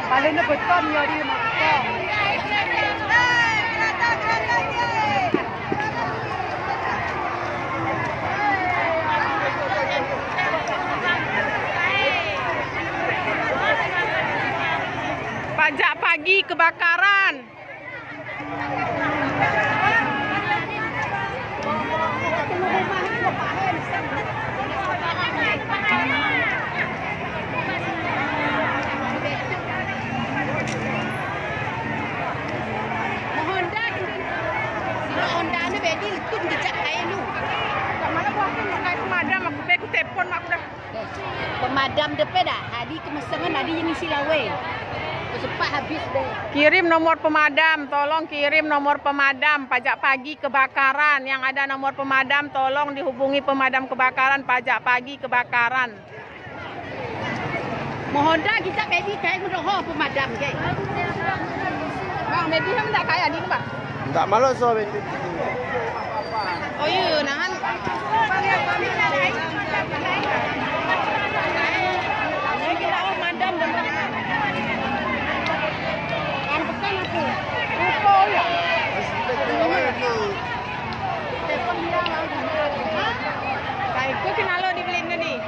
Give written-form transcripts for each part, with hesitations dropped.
Paling na beton ya di makka. Pajak pagi kebakaran. Pemadam depan dah. Adi kemesengan adi yang isi lawe. Cepat habis deh. Kirim nomor pemadam, tolong kirim nomor pemadam pajak pagi kebakaran. Yang ada nomor pemadam tolong dihubungi pemadam kebakaran pajak pagi kebakaran. Mohon dah kita baby kayak mendoho pemadam ke. Bang, baby ham tak kaya ni bang. Tak malu so baby. Oh iya, nahan. Kau kenal lo di Belinda ni?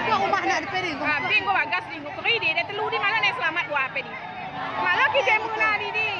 Kau rumah nak depan ni. Tapi kau bagas ni, kau pergi dia telur di mana ni selamat buat apa ni? Malah kita mula di ni.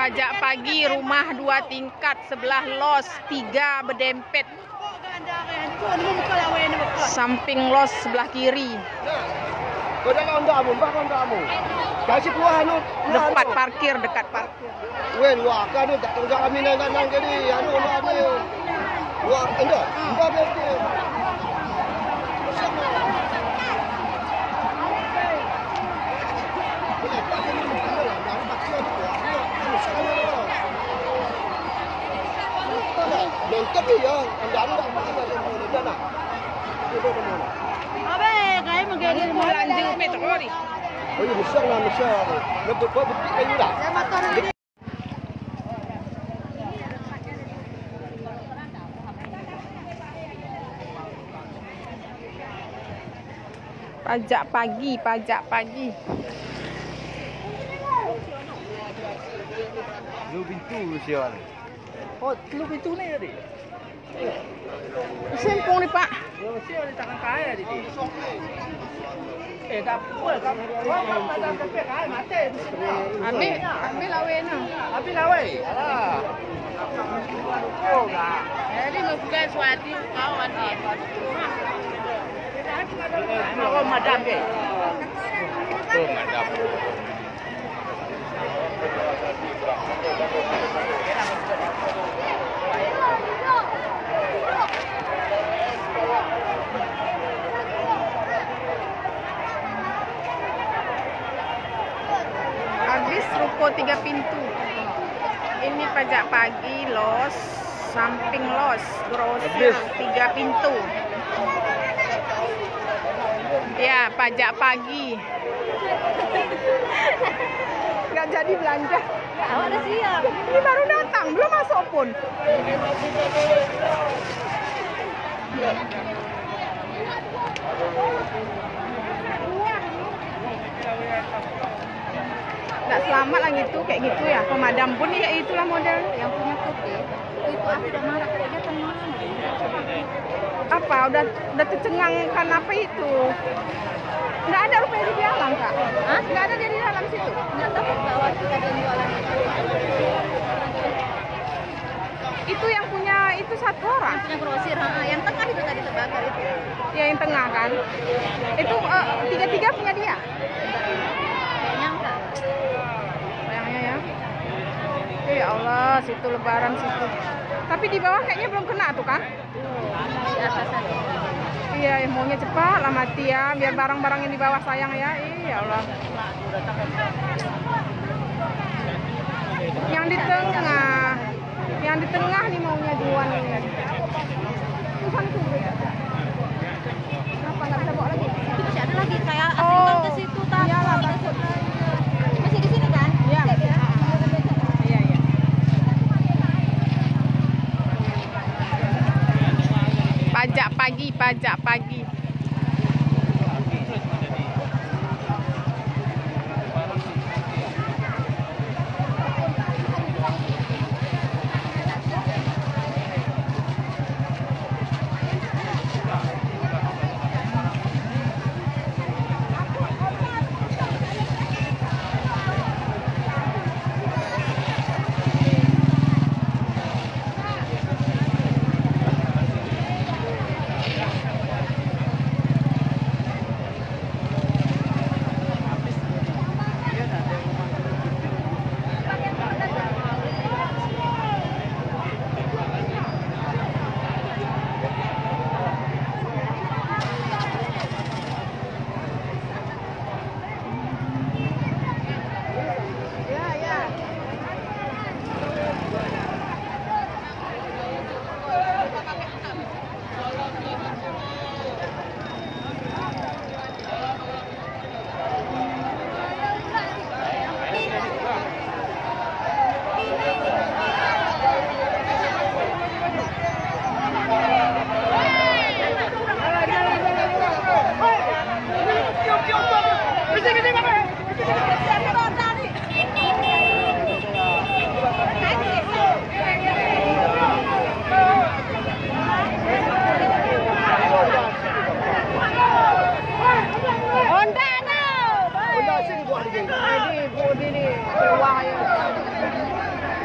Pajak pagi rumah 2 tingkat sebelah los 3 berdempet. Samping los sebelah kiri. Kau dah onda mu, bang onda mu. Kasih kuah anu. Dekat parkir, dekat parkir. Wen wah kan dah tengah kami nang kiri anu anu. Wah anda. Enggak betul. Lengkap ya, anda tak pakai dah nak. Abe, kayak menggigit Lanjut metrori. Oh ya, besar lah besar. Lebih betul kayu dah. Saya motor Pajak pagi, pajak pagi. Lu pintu siapa? Oh, lu pintu ni tadi. Sempong nih Pak. Lu siapa di tangan kaya di sini? Tak apa, kau tak sampai kaya mati. Ambil lawe na. Habis lah weh. Alah. Oh lah. Jadi bukan suatu kawan dia. Oh madam ke? Oh madam. Habis ruko 3 pintu. Ini pajak pagi, los, samping los, grosir 3 pintu. Ya, pajak pagi. Nggak jadi belanja. Awak dah siap. Ini baru datang, belum masuk pun. Nggak selamat lah gitu, kayak gitu ya. Pemadam pun ya itulah model. Yang punya kopi itu aku udah marah dia tenang. Apa? Udah tercengangkan apa itu? Nggak ada rupanya di dalam, Kak. Hah? Nggak ada dia di dalam situ. Nggak tahu bahwa kita ada jualan itu. Itu yang punya itu satu orang. Punya grosir, yang tengah itu tadi terbakar itu. Ya yang tengah kan. Itu tiga-tiga punya dia. Kayaknya enggak. Sayangnya ya. Ya Allah, situ lebaran situ. Tapi di bawah kayaknya belum kena tuh kan? Di atas saja. Iya, maunya cepat lah mati ya, biar barang-barang yang di bawah sayang ya. Iya Allah. Yang di tengah nih maunya jual nih. Tuhan tuh. Kenapa nggak bisa bawa lagi? Itu masih ada lagi kayak asingkan ke situ takut. Iyalah, takut. Masih di sini kan? Iya. Iya, iya. Pajak pagi, pajak pagi.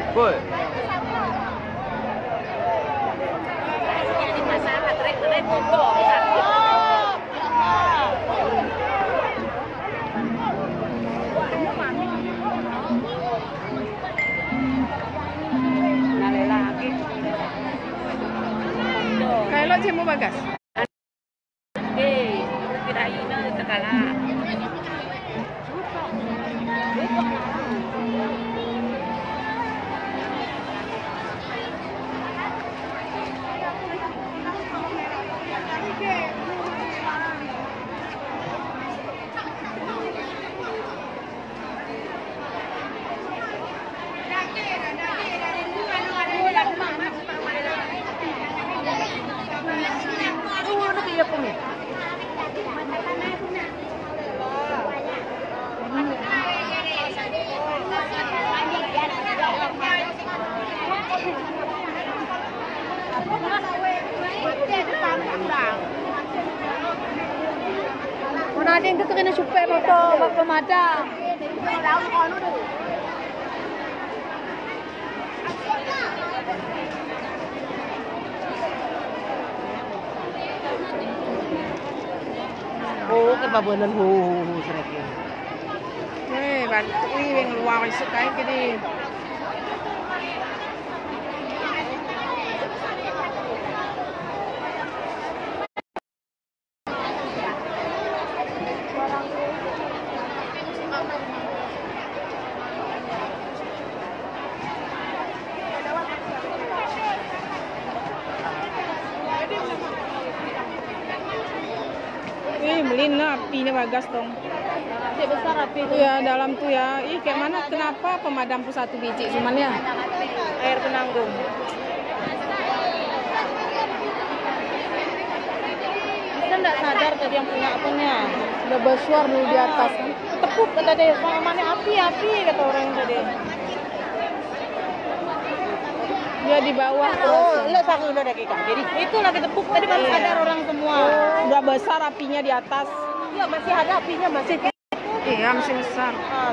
Boy. Jadi masalah trek motor. Nale lagi. Kalau cemu bagas. Tidak ini terkalah. ada yang kena supaya motor pemadam. Oh, kebabuanan sereknya. Bantu yang luar suka ini. Melin lah apinya bagas dong. Api besar api. Ya dalam tuh ya. Ih kayak mana? Kenapa pemadam pun 1 biji cuman ya? Air penanggung. Kita enggak sadar tadi yang punya apanya. Udah bersuar dulu di atas. Tepuk kata dia, mana api kata orang tadi. Dia di bawah. Lo sangat udah dakika. Jadi Itu lagi tepuk tadi baru sadar orang semua. Udah besar apinya di atas. Iya masih ada apinya masih. Iya masih besar. Ah,